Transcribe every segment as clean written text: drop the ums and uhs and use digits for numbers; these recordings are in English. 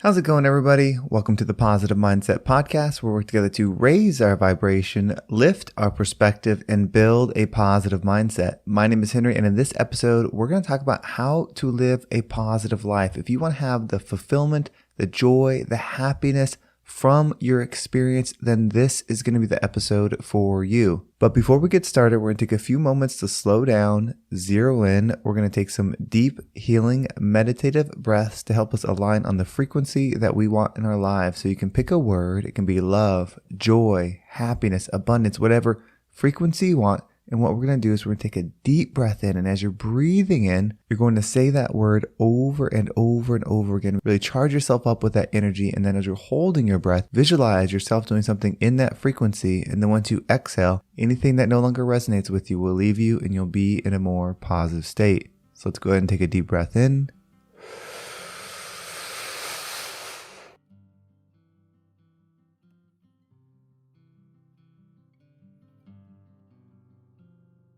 How's it going, everybody? Welcome to the Positive Mindset Podcast, where we work together to raise our vibration, lift our perspective, and build a positive mindset. My name is Henry, and in this episode, we're going to talk about how to live a positive life. If you want to have the fulfillment, the joy, the happiness from your experience, then this is going to be the episode for you. But before we get started, we're going to take a few moments to slow down, zero in. We're going to take some deep, healing, meditative breaths to help us align on the frequency that we want in our lives. So you can pick a word. It can be love, joy, happiness, abundance, whatever frequency you want. And what we're going to do is we're going to take a deep breath in. And as you're breathing in, you're going to say that word over and over and over again. Really charge yourself up with that energy. And then as you're holding your breath, visualize yourself doing something in that frequency. And then once you exhale, anything that no longer resonates with you will leave you and you'll be in a more positive state. So let's go ahead and take a deep breath in.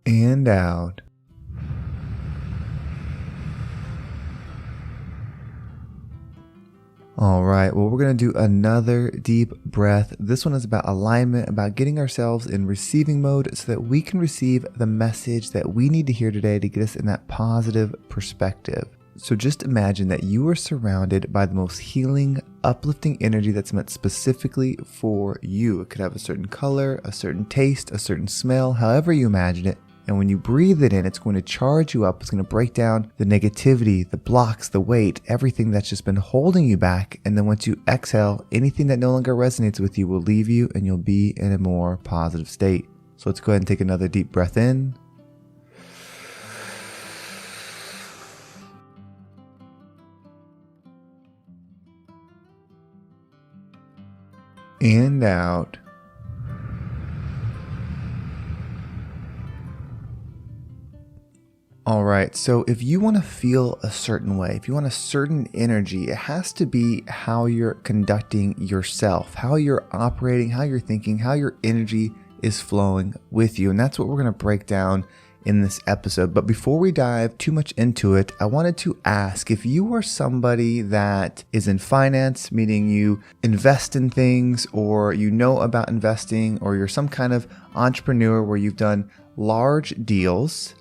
And out. All right, well, we're going to do another deep breath. This one is about alignment, about getting ourselves in receiving mode so that we can receive the message that we need to hear today to get us in that positive perspective. So just imagine that you are surrounded by the most healing, uplifting energy that's meant specifically for you. It could have a certain color, a certain taste, a certain smell, however you imagine it. And when you breathe it in, it's going to charge you up. It's going to break down the negativity, the blocks, the weight, everything that's just been holding you back. And then once you exhale, anything that no longer resonates with you will leave you and you'll be in a more positive state. So let's go ahead and take another deep breath in. And out. All right, so if you want to feel a certain way, if you want a certain energy, it has to be how you're conducting yourself, how you're operating, how you're thinking, how your energy is flowing with you. And that's what we're going to break down in this episode. But before we dive too much into it, I wanted to ask if you are somebody that is in finance, meaning you invest in things or you know about investing, or you're some kind of entrepreneur where you've done large deals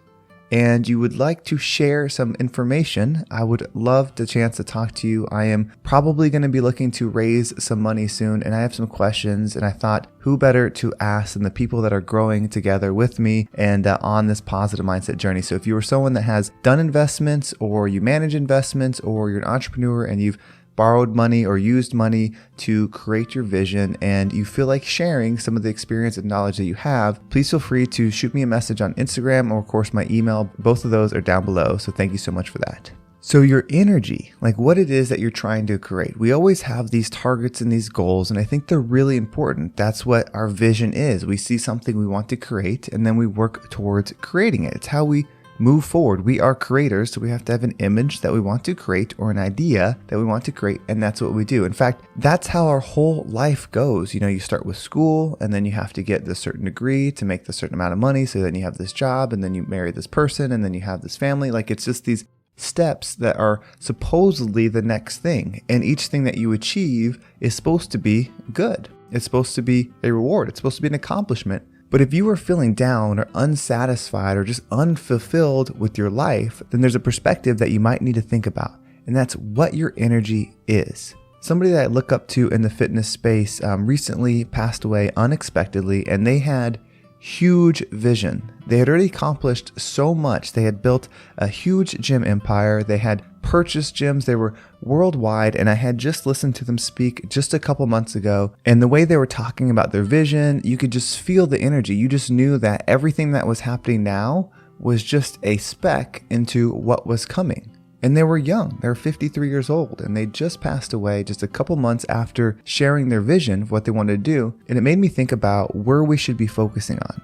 and you would like to share some information, I would love the chance to talk to you. I am probably going to be looking to raise some money soon, and I have some questions, and I thought, who better to ask than the people that are growing together with me and on this positive mindset journey. So if you are someone that has done investments, or you manage investments, or you're an entrepreneur and you've borrowed money or used money to create your vision and you feel like sharing some of the experience and knowledge that you have, please feel free to shoot me a message on Instagram or of course my email. Both of those are down below. So thank you so much for that. So your energy, like what it is that you're trying to create. We always have these targets and these goals, and I think they're really important. That's what our vision is. We see something we want to create and then we work towards creating it. It's how we move forward. We are creators, so we have to have an image that we want to create or an idea that we want to create, and that's what we do. In fact, that's how our whole life goes. You know, you start with school, and then you have to get this certain degree to make the certain amount of money, so then you have this job, and then you marry this person, and then you have this family. Like, it's just these steps that are supposedly the next thing, and each thing that you achieve is supposed to be good. It's supposed to be a reward. It's supposed to be an accomplishment. But if you are feeling down or unsatisfied or just unfulfilled with your life, then there's a perspective that you might need to think about. And that's what your energy is. Somebody that I look up to in the fitness space recently passed away unexpectedly, and they had huge vision. They had already accomplished so much. They had built a huge gym empire. They had purchased gyms. They were worldwide, and I had just listened to them speak just a couple months ago. And the way they were talking about their vision, you could just feel the energy. You just knew that everything that was happening now was just a speck into what was coming. And they were young. They were 53 years old, and they just passed away just a couple months after sharing their vision of what they wanted to do. And it made me think about where we should be focusing on.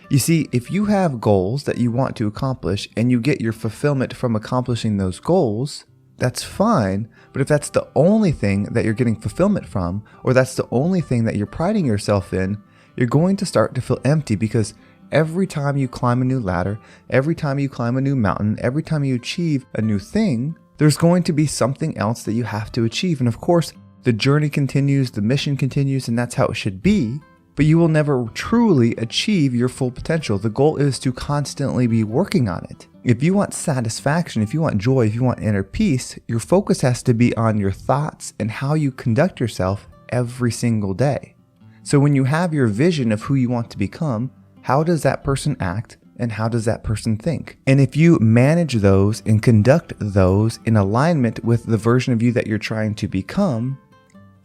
You see, if you have goals that you want to accomplish and you get your fulfillment from accomplishing those goals, that's fine. But if that's the only thing that you're getting fulfillment from, or that's the only thing that you're priding yourself in, you're going to start to feel empty, because every time you climb a new ladder, every time you climb a new mountain, every time you achieve a new thing, there's going to be something else that you have to achieve. And of course, the journey continues, the mission continues, and that's how it should be. But you will never truly achieve your full potential. The goal is to constantly be working on it. If you want satisfaction, if you want joy, if you want inner peace, your focus has to be on your thoughts and how you conduct yourself every single day. So when you have your vision of who you want to become, how does that person act and how does that person think? And if you manage those and conduct those in alignment with the version of you that you're trying to become,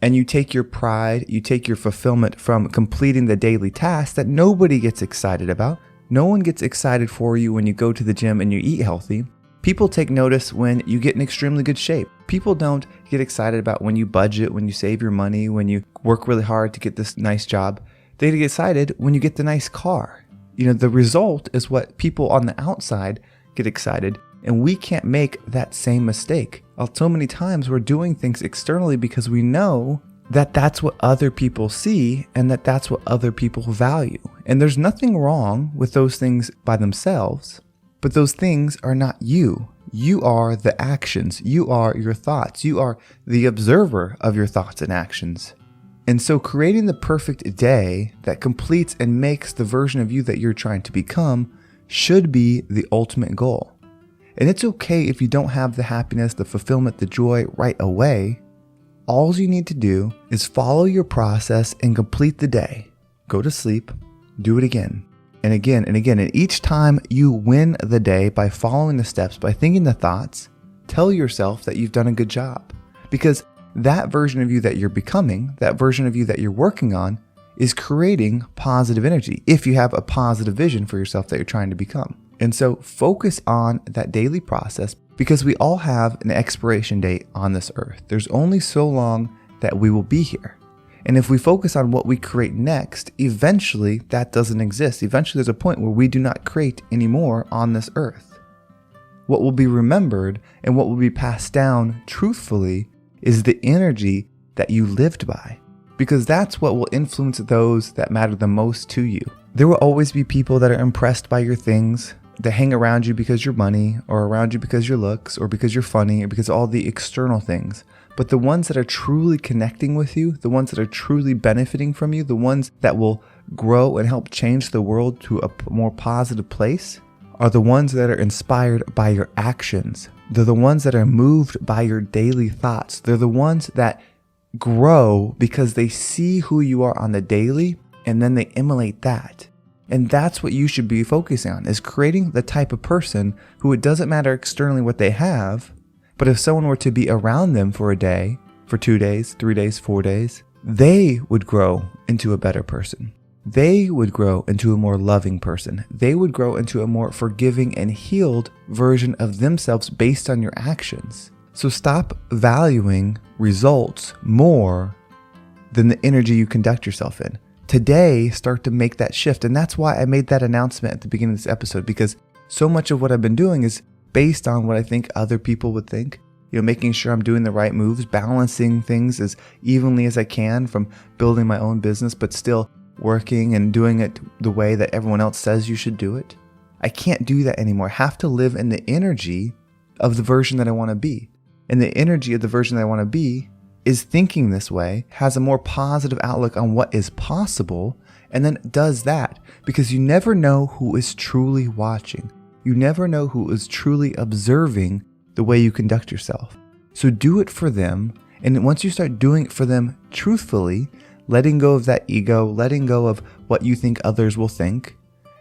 and you take your pride, you take your fulfillment from completing the daily tasks that nobody gets excited about. No one gets excited for you when you go to the gym and you eat healthy. People take notice when you get in extremely good shape. People don't get excited about when you budget, when you save your money, when you work really hard to get this nice job. They get excited when you get the nice car. The result is what people on the outside get excited. And we can't make that same mistake. So many times we're doing things externally because we know that that's what other people see and that that's what other people value. And there's nothing wrong with those things by themselves, but those things are not you. You are the actions. You are your thoughts. You are the observer of your thoughts and actions. And so creating the perfect day that completes and makes the version of you that you're trying to become should be the ultimate goal. And it's okay if you don't have the happiness, the fulfillment, the joy right away. All you need to do is follow your process and complete the day. Go to sleep, do it again and again and again. And each time you win the day by following the steps, by thinking the thoughts, tell yourself that you've done a good job. Because that version of you that you're becoming, that version of you that you're working on, is creating positive energy if you have a positive vision for yourself that you're trying to become. And so focus on that daily process because we all have an expiration date on this earth. There's only so long that we will be here. And if we focus on what we create next, eventually that doesn't exist. Eventually there's a point where we do not create anymore on this earth. What will be remembered and what will be passed down truthfully is the energy that you lived by, because that's what will influence those that matter the most to you. There will always be people that are impressed by your things, that hang around you because you're money, or around you because your looks, or because you're funny, or because of all the external things. But the ones that are truly connecting with you, the ones that are truly benefiting from you, the ones that will grow and help change the world to a more positive place, are the ones that are inspired by your actions. They're the ones that are moved by your daily thoughts. They're the ones that grow because they see who you are on the daily, and then they emulate that. And that's what you should be focusing on, is creating the type of person who it doesn't matter externally what they have, but if someone were to be around them for a day, for 2 days, 3 days, 4 days, they would grow into a better person. They would grow into a more loving person. They would grow into a more forgiving and healed version of themselves based on your actions. So stop valuing results more than the energy you conduct yourself in. Today, start to make that shift. And that's why I made that announcement at the beginning of this episode, because so much of what I've been doing is based on what I think other people would think. Making sure I'm doing the right moves, balancing things as evenly as I can, from building my own business, but still working and doing it the way that everyone else says you should do it. I can't do that anymore. I have to live in the energy of the version that I want to be. And the energy of the version that I want to be is thinking this way, has a more positive outlook on what is possible, and then does that, because you never know who is truly watching. You never know who is truly observing the way you conduct yourself. So do it for them. And once you start doing it for them truthfully, letting go of that ego, letting go of what you think others will think,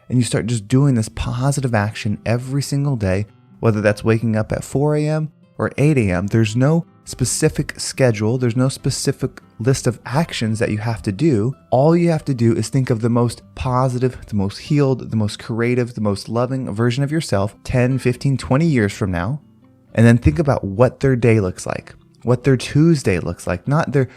and you start just doing this positive action every single day, whether that's waking up at 4 a.m. or 8 a.m., there's no specific schedule. There's no specific list of actions that you have to do. All you have to do is think of the most positive, the most healed, the most creative, the most loving version of yourself 10, 15, 20 years from now. And then think about what their day looks like, what their Tuesday looks like, not their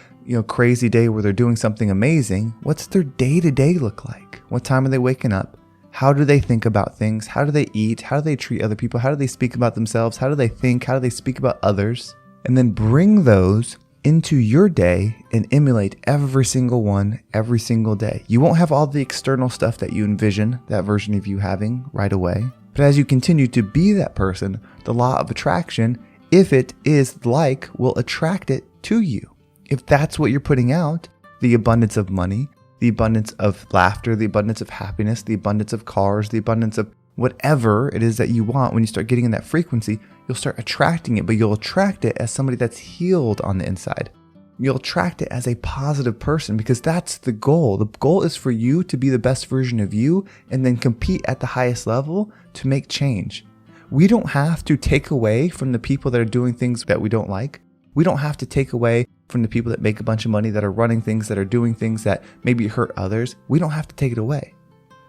crazy day where they're doing something amazing. What's their day-to-day look like? What time are they waking up? How do they think about things? How do they eat? How do they treat other people? How do they speak about themselves? How do they think? How do they speak about others? And then bring those into your day and emulate every single one, every single day. You won't have all the external stuff that you envision that version of you having right away. But as you continue to be that person, the law of attraction If it is like, will attract it to you. If that's what you're putting out, the abundance of money, the abundance of laughter, the abundance of happiness, the abundance of cars, the abundance of whatever it is that you want, when you start getting in that frequency, you'll start attracting it, but you'll attract it as somebody that's healed on the inside. You'll attract it as a positive person because that's the goal. The goal is for you to be the best version of you and then compete at the highest level to make change. We don't have to take away from the people that are doing things that we don't like. We don't have to take away from the people that make a bunch of money, that are running things, that are doing things that maybe hurt others. We don't have to take it away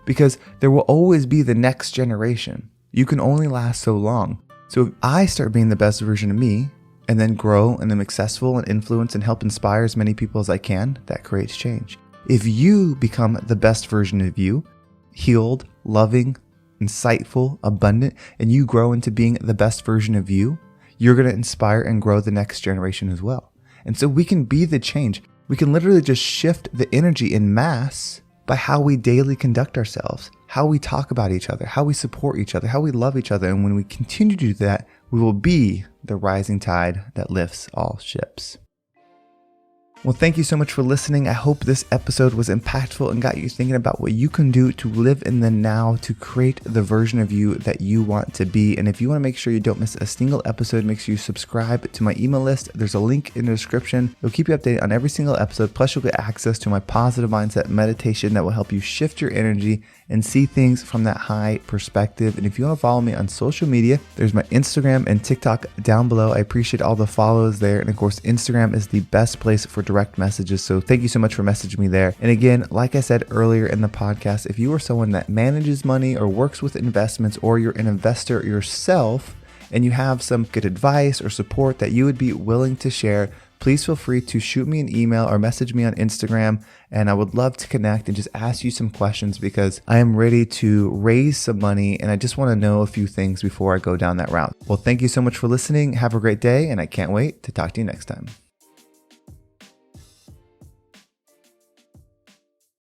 because there will always be the next generation. You can only last so long. So if I start being the best version of me and then grow and am successful and influence and help inspire as many people as I can, that creates change. If you become the best version of you, healed, loving, insightful, abundant, and you grow into being the best version of you, you're going to inspire and grow the next generation as well. And so we can be the change. We can literally just shift the energy in mass by how we daily conduct ourselves, how we talk about each other, how we support each other, how we love each other. And when we continue to do that, we will be the rising tide that lifts all ships. Well, thank you so much for listening. I hope this episode was impactful and got you thinking about what you can do to live in the now to create the version of you that you want to be. And if you want to make sure you don't miss a single episode, make sure you subscribe to my email list. There's a link in the description. It'll keep you updated on every single episode. Plus, you'll get access to my positive mindset meditation that will help you shift your energy and see things from that high perspective. And if you want to follow me on social media, there's my Instagram and TikTok down below. I appreciate all the follows there. And of course, Instagram is the best place for direct messages. So thank you so much for messaging me there. And again, like I said earlier in the podcast, if you are someone that manages money or works with investments, or you're an investor yourself and you have some good advice or support that you would be willing to share, please feel free to shoot me an email or message me on Instagram, and I would love to connect and just ask you some questions because I am ready to raise some money and I just want to know a few things before I go down that route. Well, thank you so much for listening. Have a great day, and I can't wait to talk to you next time.